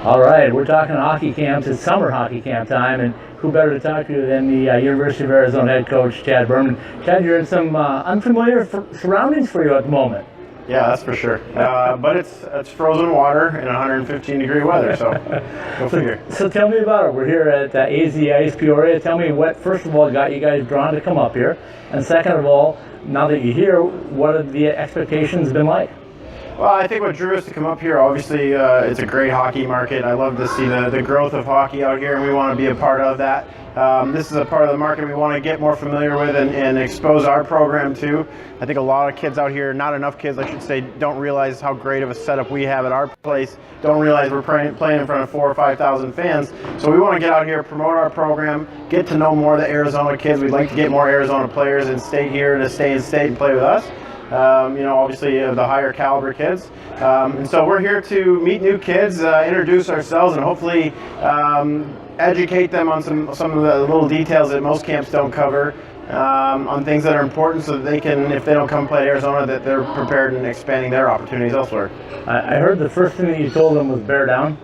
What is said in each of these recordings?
All right, we're talking hockey camps. It's summer hockey camp time, and who better to talk to than the University of Arizona head coach, Chad Berman. Chad, you're in some unfamiliar surroundings for you at the moment. Yeah, that's for sure. But it's frozen water in 115-degree weather, so go figure. So tell me about it. We're here at AZ Ice Peoria. Tell me what, first of all, got you guys drawn to come up here, and second of all, now that you're here, what have the expectations been like? Well, I think what drew us to come up here, obviously, it's a great hockey market. I love to see the growth of hockey out here, and we want to be a part of that. This is a part of the market we want to get more familiar with and expose our program to. I think a lot of kids out here, not enough kids, I should say, don't realize how great of a setup we have at our place. Don't realize we're playing in front of 4,000 or 5,000 fans. So we want to get out here, promote our program, get to know more of the Arizona kids. We'd like to get more Arizona players and stay here and stay in state and play with us. Obviously the higher caliber kids. And so we're here to meet new kids, introduce ourselves, and hopefully educate them on some of the little details that most camps don't cover, on things that are important so that they can, if they don't come play at Arizona, that they're prepared and expanding their opportunities elsewhere. I heard the first thing that you told them was bear down.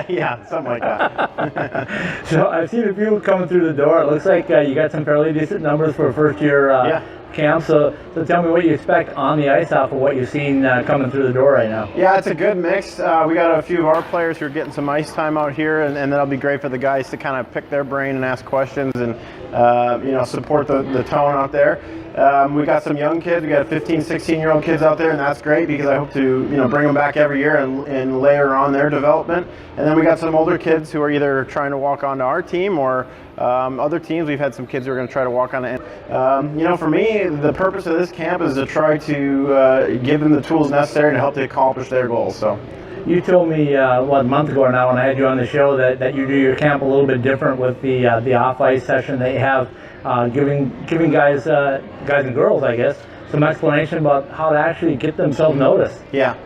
Yeah, something like that. So I've seen a few coming through the door. It looks like you got some fairly decent numbers for a first-year camp. So tell me what you expect on the ice off of what you've seen coming through the door right now. Yeah, it's a good mix. We got a few of our players who are getting some ice time out here, and that'll be great for the guys to kind of pick their brain and ask questions and support the tone out there. We got some young kids. We got 15, 16-year-old kids out there, and that's great because I hope to bring them back every year and layer on their development. And then we got some older kids who are either trying to walk onto our team or other teams. We've had some kids who are going to try to walk on it. For me, the purpose of this camp is to try to give them the tools necessary to help to accomplish their goals. So. You told me a month ago now when I had you on the show that you do your camp a little bit different with the off-ice session that you have, giving guys and girls, I guess, some explanation about how to actually get themselves noticed. Yeah.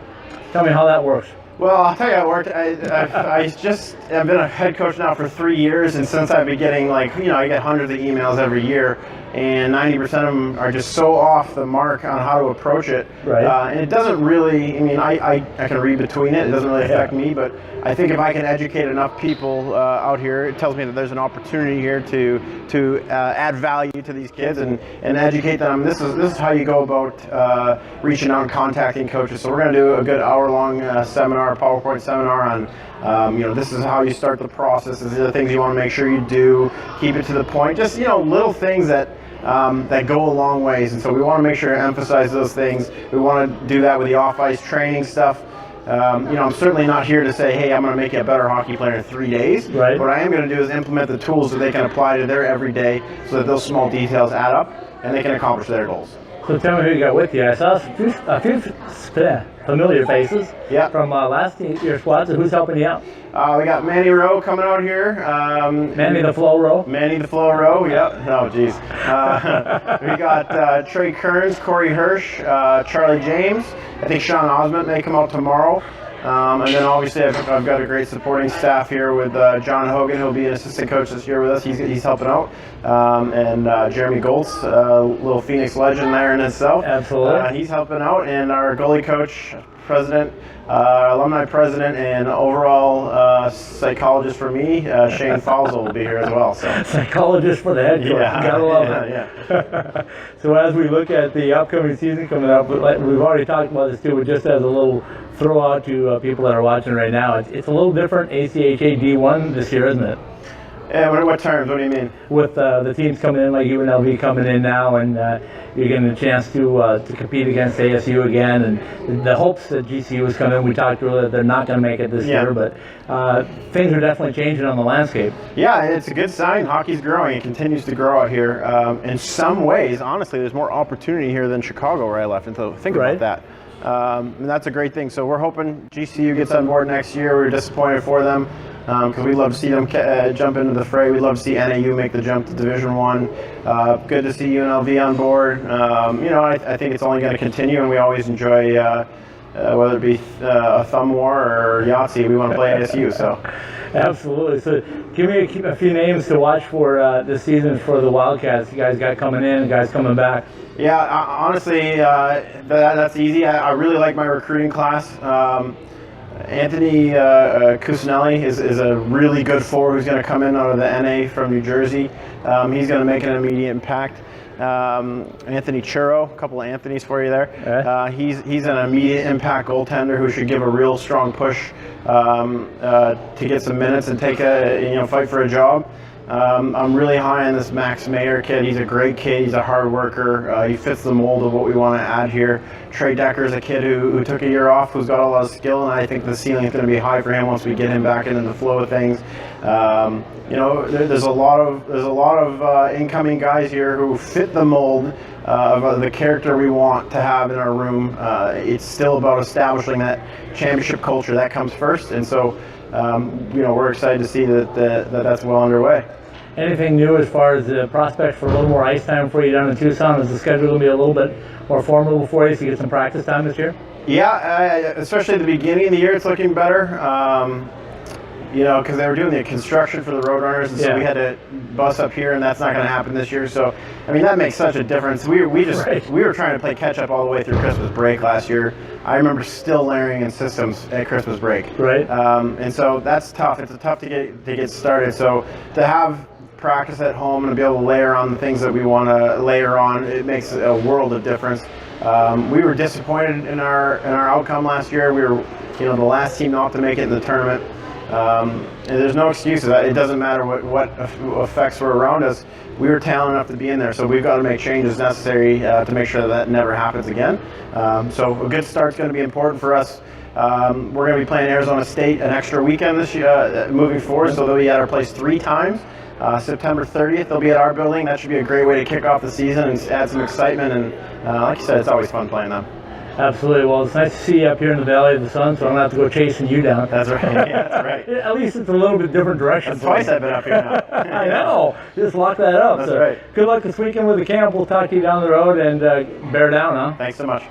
Tell me how that works. Well, I'll tell you how it worked. I've been a head coach now for 3 years, and since I've been getting I get hundreds of emails every year, and 90% of them are just so off the mark on how to approach it. Right. And it doesn't really, I can read between it. It doesn't really affect me, but I think if I can educate enough people out here, it tells me that there's an opportunity here to add value to these kids and educate them. This is how you go about reaching out and contacting coaches. So we're going to do a good hour-long seminar, PowerPoint seminar on this is how you start the process. These are the things you want to make sure you do. Keep it to the point. Just little things that go a long ways, and so we want to make sure to emphasize those things. We want to do that with the off-ice training stuff. I'm certainly not here to say, hey, I'm going to make you a better hockey player in 3 days. Right. What I am going to do is implement the tools that they can apply to their everyday so that those small details add up and they can accomplish their goals. So tell me who you got with you. I saw a few familiar faces from last year's squad. So who's helping you out? We got Manny Rowe coming out here. Manny the Flow Rowe? Manny the Flow Rowe, yep. Oh, geez. We got Trey Kearns, Corey Hirsch, Charlie James. I think Sean Osment may come out tomorrow. And then obviously I've got a great supporting staff here with John Hogan, who'll be an assistant coach this year with us. He's helping out. And Jeremy Goltz, a little Phoenix legend there in itself. Absolutely. He's helping out. And our goalie coach, president, alumni president, and overall psychologist for me, Shane Falzo will be here as well. So. Psychologist for the head coach. Yeah. Gotta love it. Yeah. So as we look at the upcoming season coming up, we've already talked about this too, but just as a little throw out to people that are watching right now, it's a little different ACHA D1 this year, isn't it? Yeah, what terms? What do you mean? With the teams coming in, like UNLV coming in now, and you're getting a chance to compete against ASU again, and the hopes that GCU is coming in. We talked earlier, they're not going to make it this year, but things are definitely changing on the landscape. Yeah, it's a good sign. Hockey's growing. It continues to grow out here. In some ways, honestly, there's more opportunity here than Chicago where I left, and so think about that. And that's a great thing. So we're hoping GCU gets on board next year. We're disappointed for them because we'd love to see them jump into the fray. We'd love to see NAU make the jump to Division I. Good to see UNLV on board. I think it's only going to continue, and we always enjoy whether it be a thumb war or Yahtzee. We want to play ASU. So. Absolutely. So give me a few names to watch for this season for the Wildcats. You guys got coming in, guys coming back. Yeah, honestly, that's easy. I really like my recruiting class. Anthony Cusinelli is a really good forward who's going to come in out of the NA from New Jersey. He's going to make an immediate impact. Anthony Churro, a couple of Anthony's for you there. He's an immediate impact goaltender who should give a real strong push to get some minutes and take fight for a job. I'm really high on this Max Mayer kid. He's a great kid. He's a hard worker. He fits the mold of what we want to add here. Trey Decker is a kid who took a year off, who's got a lot of skill, and I think the ceiling is going to be high for him once we get him back into the flow of things. There's a lot of incoming guys here who fit the mold of the character we want to have in our room. It's still about establishing that championship culture. That comes first, and so we're excited to see that's well underway. Anything new as far as the prospects for a little more ice time for you down in Tucson? Is the schedule going to be a little bit more formidable for you so you get some practice time this year? Yeah, especially at the beginning of the year, it's looking better. Because they were doing the construction for the Roadrunners, and so we had to bus up here, and that's not going to happen this year. So, I mean, that makes such a difference. We were trying to play catch up all the way through Christmas break last year. I remember still layering in systems at Christmas break. Right. And so that's tough. It's tough to get started. So to have practice at home and to be able to layer on the things that we want to layer on, it makes a world of difference. We were disappointed in our outcome last year. We were, the last team not to make it in the tournament. And there's no excuses. It doesn't matter what effects were around us. We were talented enough to be in there, so we've got to make changes necessary to make sure that never happens again. So a good start's going to be important for us. We're going to be playing Arizona State an extra weekend this year, moving forward, so they'll be at our place 3 times. September 30th, they'll be at our building. That should be a great way to kick off the season and add some excitement. And like you said, it's always fun playing them. Absolutely. Well, it's nice to see you up here in the Valley of the Sun, so I don't have to go chasing you down. That's right. Yeah, that's right. At least it's a little bit different direction. That's twice I've been up here now. I know. Just lock that up. That's right. Good luck this weekend with the camp. We'll talk to you down the road, and bear down, huh? Thanks so much.